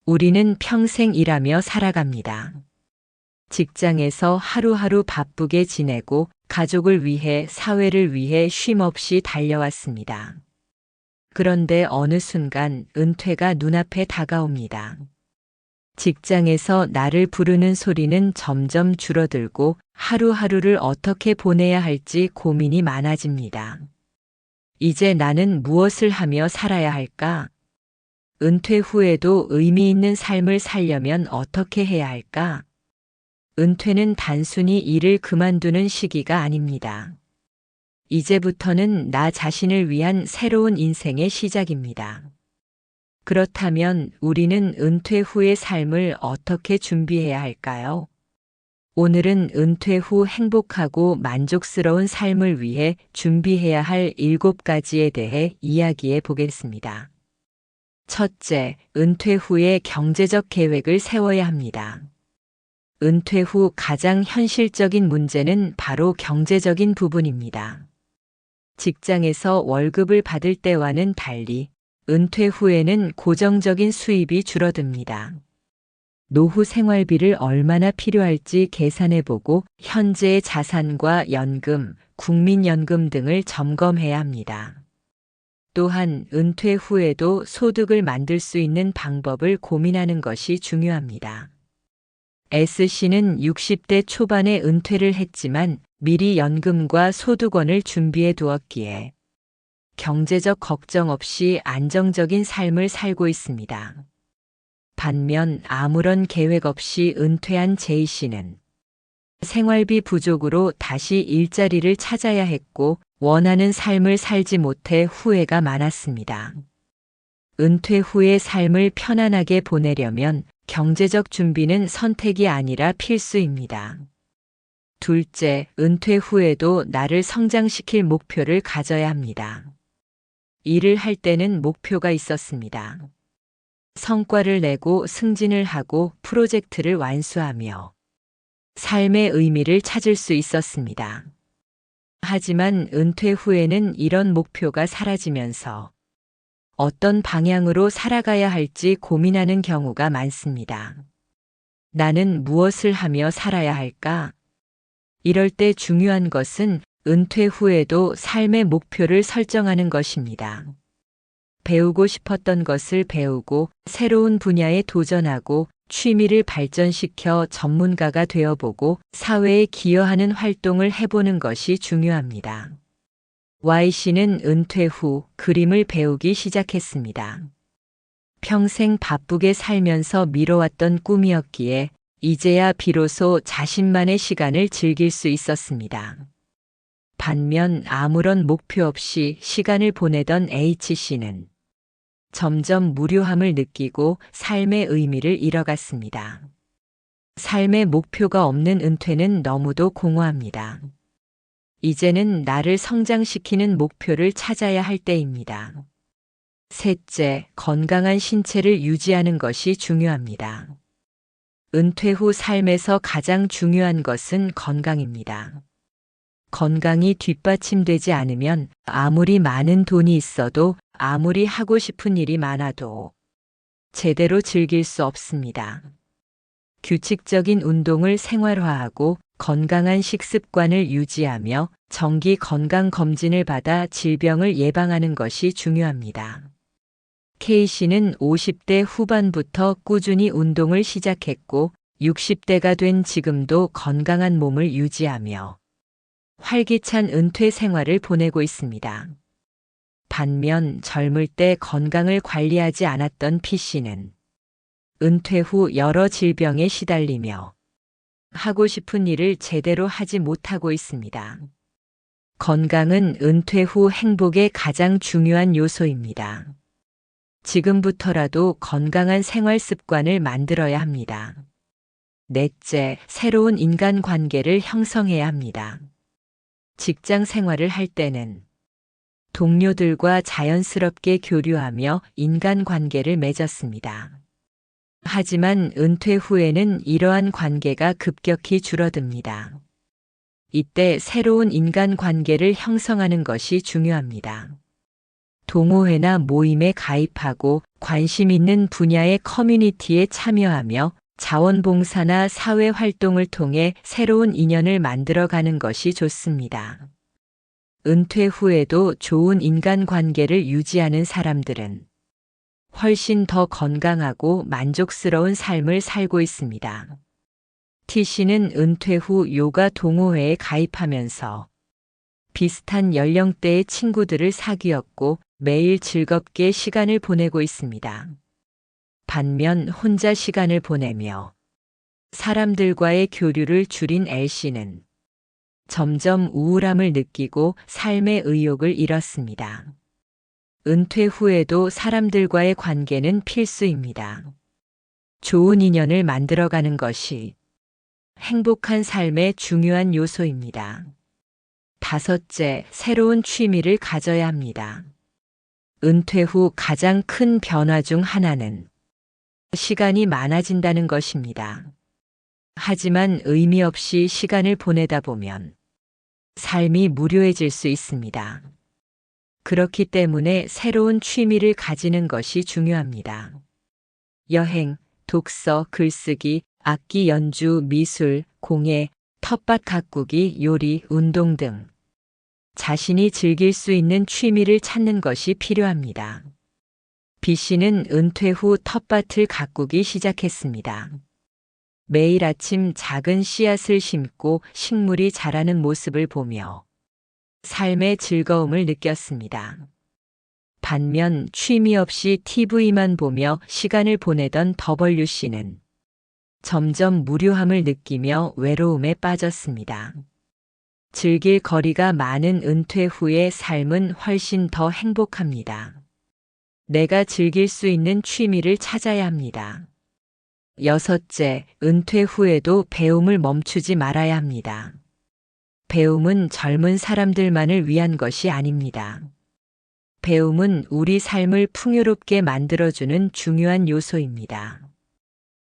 우리는 평생 일하며 살아갑니다. 직장에서 하루하루 바쁘게 지내고 가족을 위해 사회를 위해 쉼없이 달려왔습니다. 그런데 어느 순간 은퇴가 눈앞에 다가옵니다. 직장에서 나를 부르는 소리는 점점 줄어들고 하루하루를 어떻게 보내야 할지 고민이 많아집니다. 이제 나는 무엇을 하며 살아야 할까? 은퇴 후에도 의미 있는 삶을 살려면 어떻게 해야 할까? 은퇴는 단순히 일을 그만두는 시기가 아닙니다. 이제부터는 나 자신을 위한 새로운 인생의 시작입니다. 그렇다면 우리는 은퇴 후의 삶을 어떻게 준비해야 할까요? 오늘은 은퇴 후 행복하고 만족스러운 삶을 위해 준비해야 할 7가지에 대해 이야기해 보겠습니다. 첫째, 은퇴 후에 경제적 계획을 세워야 합니다. 은퇴 후 가장 현실적인 문제는 바로 경제적인 부분입니다. 직장에서 월급을 받을 때와는 달리 은퇴 후에는 고정적인 수입이 줄어듭니다. 노후 생활비를 얼마나 필요할지 계산해보고 현재의 자산과 연금, 국민연금 등을 점검해야 합니다. 또한 은퇴 후에도 소득을 만들 수 있는 방법을 고민하는 것이 중요합니다. S씨는 60대 초반에 은퇴를 했지만 미리 연금과 소득원을 준비해 두었기에 경제적 걱정 없이 안정적인 삶을 살고 있습니다. 반면 아무런 계획 없이 은퇴한 J씨는 생활비 부족으로 다시 일자리를 찾아야 했고 원하는 삶을 살지 못해 후회가 많았습니다. 은퇴 후의 삶을 편안하게 보내려면 경제적 준비는 선택이 아니라 필수입니다. 둘째, 은퇴 후에도 나를 성장시킬 목표를 가져야 합니다. 일을 할 때는 목표가 있었습니다. 성과를 내고 승진을 하고 프로젝트를 완수하며 삶의 의미를 찾을 수 있었습니다. 하지만 은퇴 후에는 이런 목표가 사라지면서 어떤 방향으로 살아가야 할지 고민하는 경우가 많습니다. 나는 무엇을 하며 살아야 할까? 이럴 때 중요한 것은 은퇴 후에도 삶의 목표를 설정하는 것입니다. 배우고 싶었던 것을 배우고 새로운 분야에 도전하고 취미를 발전시켜 전문가가 되어보고 사회에 기여하는 활동을 해보는 것이 중요합니다. Y씨는 은퇴 후 그림을 배우기 시작했습니다. 평생 바쁘게 살면서 미뤄왔던 꿈이었기에 이제야 비로소 자신만의 시간을 즐길 수 있었습니다. 반면 아무런 목표 없이 시간을 보내던 H씨는 점점 무료함을 느끼고 삶의 의미를 잃어갔습니다. 삶의 목표가 없는 은퇴는 너무도 공허합니다. 이제는 나를 성장시키는 목표를 찾아야 할 때입니다. 셋째, 건강한 신체를 유지하는 것이 중요합니다. 은퇴 후 삶에서 가장 중요한 것은 건강입니다. 건강이 뒷받침되지 않으면 아무리 많은 돈이 있어도 아무리 하고 싶은 일이 많아도 제대로 즐길 수 없습니다. 규칙적인 운동을 생활화하고 건강한 식습관을 유지하며 정기 건강검진을 받아 질병을 예방하는 것이 중요합니다. K씨는 50대 후반부터 꾸준히 운동을 시작했고 60대가 된 지금도 건강한 몸을 유지하며 활기찬 은퇴 생활을 보내고 있습니다. 반면 젊을 때 건강을 관리하지 않았던 P씨는 은퇴 후 여러 질병에 시달리며 하고 싶은 일을 제대로 하지 못하고 있습니다. 건강은 은퇴 후 행복의 가장 중요한 요소입니다. 지금부터라도 건강한 생활 습관을 만들어야 합니다. 넷째, 새로운 인간관계를 형성해야 합니다. 직장 생활을 할 때는 동료들과 자연스럽게 교류하며 인간관계를 맺었습니다. 하지만 은퇴 후에는 이러한 관계가 급격히 줄어듭니다. 이때 새로운 인간관계를 형성하는 것이 중요합니다. 동호회나 모임에 가입하고 관심 있는 분야의 커뮤니티에 참여하며 자원봉사나 사회활동을 통해 새로운 인연을 만들어가는 것이 좋습니다. 은퇴 후에도 좋은 인간관계를 유지하는 사람들은 훨씬 더 건강하고 만족스러운 삶을 살고 있습니다. T씨는 은퇴 후 요가 동호회에 가입하면서 비슷한 연령대의 친구들을 사귀었고 매일 즐겁게 시간을 보내고 있습니다. 반면 혼자 시간을 보내며 사람들과의 교류를 줄인 L씨는 점점 우울함을 느끼고 삶의 의욕을 잃었습니다. 은퇴 후에도 사람들과의 관계는 필수입니다. 좋은 인연을 만들어가는 것이 행복한 삶의 중요한 요소입니다. 5째, 새로운 취미를 가져야 합니다. 은퇴 후 가장 큰 변화 중 하나는 시간이 많아진다는 것입니다. 하지만 의미 없이 시간을 보내다 보면 삶이 무료해질 수 있습니다. 그렇기 때문에 새로운 취미를 가지는 것이 중요합니다. 여행, 독서, 글쓰기, 악기 연주, 미술, 공예, 텃밭 가꾸기, 요리, 운동 등 자신이 즐길 수 있는 취미를 찾는 것이 필요합니다. B씨는 은퇴 후 텃밭을 가꾸기 시작했습니다. 매일 아침 작은 씨앗을 심고 식물이 자라는 모습을 보며 삶의 즐거움을 느꼈습니다. 반면 취미 없이 TV만 보며 시간을 보내던 WC는 점점 무료함을 느끼며 외로움에 빠졌습니다. 즐길 거리가 많은 은퇴 후의 삶은 훨씬 더 행복합니다. 내가 즐길 수 있는 취미를 찾아야 합니다. 6째, 은퇴 후에도 배움을 멈추지 말아야 합니다. 배움은 젊은 사람들만을 위한 것이 아닙니다. 배움은 우리 삶을 풍요롭게 만들어주는 중요한 요소입니다.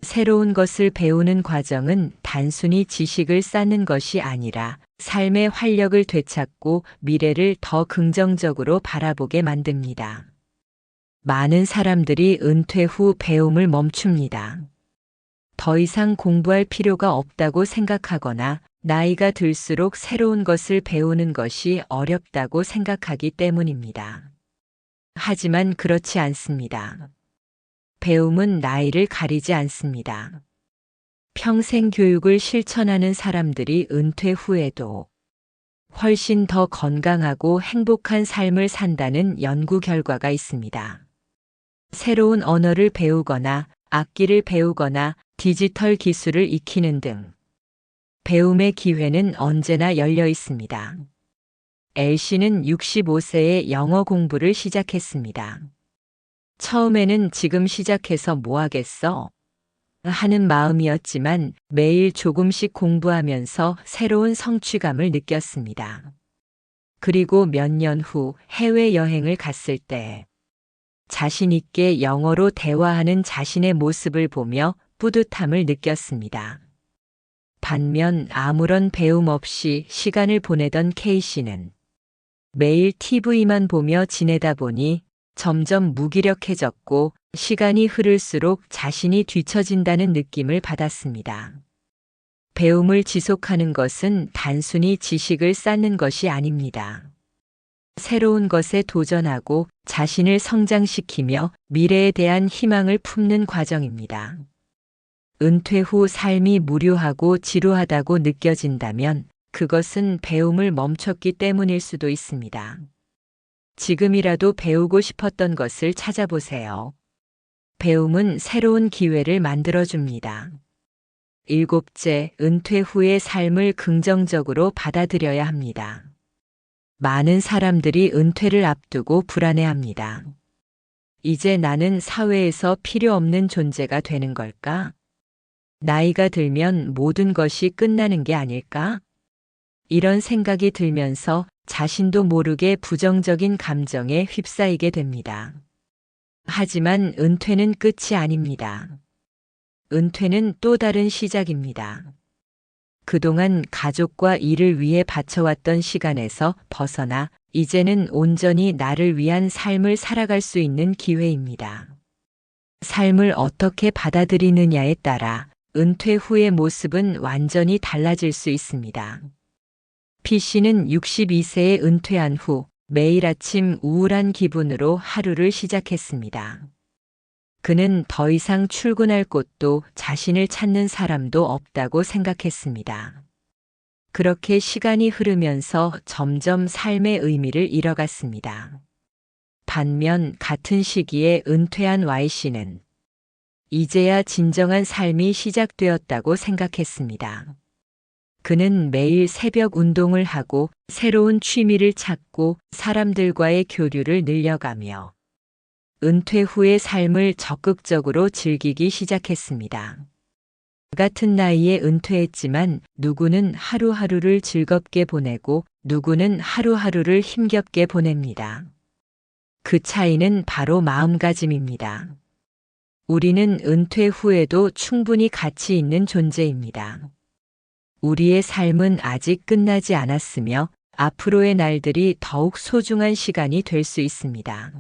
새로운 것을 배우는 과정은 단순히 지식을 쌓는 것이 아니라 삶의 활력을 되찾고 미래를 더 긍정적으로 바라보게 만듭니다. 많은 사람들이 은퇴 후 배움을 멈춥니다. 더 이상 공부할 필요가 없다고 생각하거나 나이가 들수록 새로운 것을 배우는 것이 어렵다고 생각하기 때문입니다. 하지만 그렇지 않습니다. 배움은 나이를 가리지 않습니다. 평생 교육을 실천하는 사람들이 은퇴 후에도 훨씬 더 건강하고 행복한 삶을 산다는 연구 결과가 있습니다. 새로운 언어를 배우거나 악기를 배우거나 디지털 기술을 익히는 등 배움의 기회는 언제나 열려 있습니다. L씨는 65세에 영어 공부를 시작했습니다. 처음에는 지금 시작해서 뭐 하겠어? 하는 마음이었지만 매일 조금씩 공부하면서 새로운 성취감을 느꼈습니다. 그리고 몇 년 후 해외여행을 갔을 때 자신 있게 영어로 대화하는 자신의 모습을 보며 뿌듯함을 느꼈습니다. 반면 아무런 배움 없이 시간을 보내던 K씨는 매일 TV만 보며 지내다 보니 점점 무기력해졌고 시간이 흐를수록 자신이 뒤처진다는 느낌을 받았습니다. 배움을 지속하는 것은 단순히 지식을 쌓는 것이 아닙니다. 새로운 것에 도전하고 자신을 성장시키며 미래에 대한 희망을 품는 과정입니다. 은퇴 후 삶이 무료하고 지루하다고 느껴진다면 그것은 배움을 멈췄기 때문일 수도 있습니다. 지금이라도 배우고 싶었던 것을 찾아보세요. 배움은 새로운 기회를 만들어줍니다. 7째, 은퇴 후의 삶을 긍정적으로 받아들여야 합니다. 많은 사람들이 은퇴를 앞두고 불안해합니다. 이제 나는 사회에서 필요 없는 존재가 되는 걸까? 나이가 들면 모든 것이 끝나는 게 아닐까? 이런 생각이 들면서 자신도 모르게 부정적인 감정에 휩싸이게 됩니다. 하지만 은퇴는 끝이 아닙니다. 은퇴는 또 다른 시작입니다. 그동안 가족과 일을 위해 바쳐왔던 시간에서 벗어나 이제는 온전히 나를 위한 삶을 살아갈 수 있는 기회입니다. 삶을 어떻게 받아들이느냐에 따라 은퇴 후의 모습은 완전히 달라질 수 있습니다. P씨는 62세에 은퇴한 후 매일 아침 우울한 기분으로 하루를 시작했습니다. 그는 더 이상 출근할 곳도 자신을 찾는 사람도 없다고 생각했습니다. 그렇게 시간이 흐르면서 점점 삶의 의미를 잃어갔습니다. 반면 같은 시기에 은퇴한 Y씨는 이제야 진정한 삶이 시작되었다고 생각했습니다. 그는 매일 새벽 운동을 하고 새로운 취미를 찾고 사람들과의 교류를 늘려가며 은퇴 후의 삶을 적극적으로 즐기기 시작했습니다. 같은 나이에 은퇴했지만 누구는 하루하루를 즐겁게 보내고 누구는 하루하루를 힘겹게 보냅니다. 그 차이는 바로 마음가짐입니다. 우리는 은퇴 후에도 충분히 가치 있는 존재입니다. 우리의 삶은 아직 끝나지 않았으며 앞으로의 날들이 더욱 소중한 시간이 될 수 있습니다.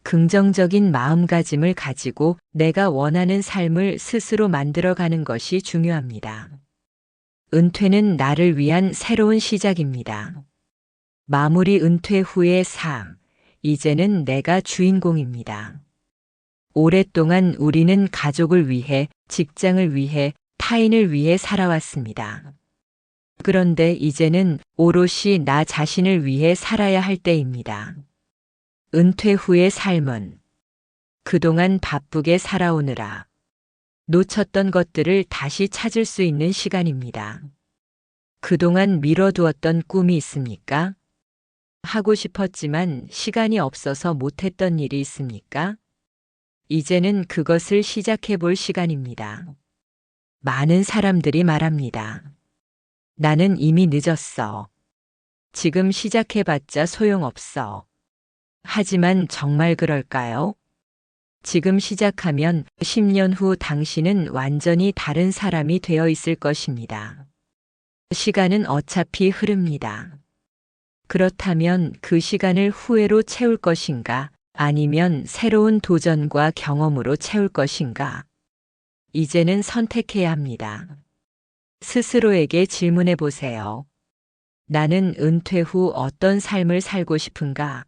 긍정적인 마음가짐을 가지고 내가 원하는 삶을 스스로 만들어가는 것이 중요합니다. 은퇴는 나를 위한 새로운 시작입니다. 마무리 은퇴 후의 삶, 이제는 내가 주인공입니다. 오랫동안 우리는 가족을 위해, 직장을 위해, 타인을 위해 살아왔습니다. 그런데 이제는 오롯이 나 자신을 위해 살아야 할 때입니다. 은퇴 후의 삶은 그동안 바쁘게 살아오느라 놓쳤던 것들을 다시 찾을 수 있는 시간입니다. 그동안 미뤄두었던 꿈이 있습니까? 하고 싶었지만 시간이 없어서 못했던 일이 있습니까? 이제는 그것을 시작해 볼 시간입니다. 많은 사람들이 말합니다. 나는 이미 늦었어. 지금 시작해봤자 소용없어. 하지만 정말 그럴까요? 지금 시작하면 10년 후 당신은 완전히 다른 사람이 되어 있을 것입니다. 시간은 어차피 흐릅니다. 그렇다면 그 시간을 후회로 채울 것인가? 아니면 새로운 도전과 경험으로 채울 것인가? 이제는 선택해야 합니다. 스스로에게 질문해 보세요. 나는 은퇴 후 어떤 삶을 살고 싶은가?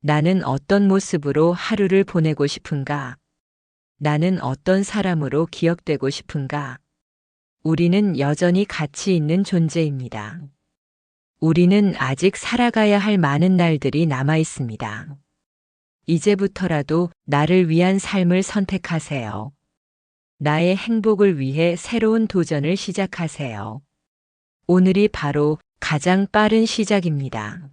나는 어떤 모습으로 하루를 보내고 싶은가? 나는 어떤 사람으로 기억되고 싶은가? 우리는 여전히 가치 있는 존재입니다. 우리는 아직 살아가야 할 많은 날들이 남아 있습니다. 이제부터라도 나를 위한 삶을 선택하세요. 나의 행복을 위해 새로운 도전을 시작하세요. 오늘이 바로 가장 빠른 시작입니다.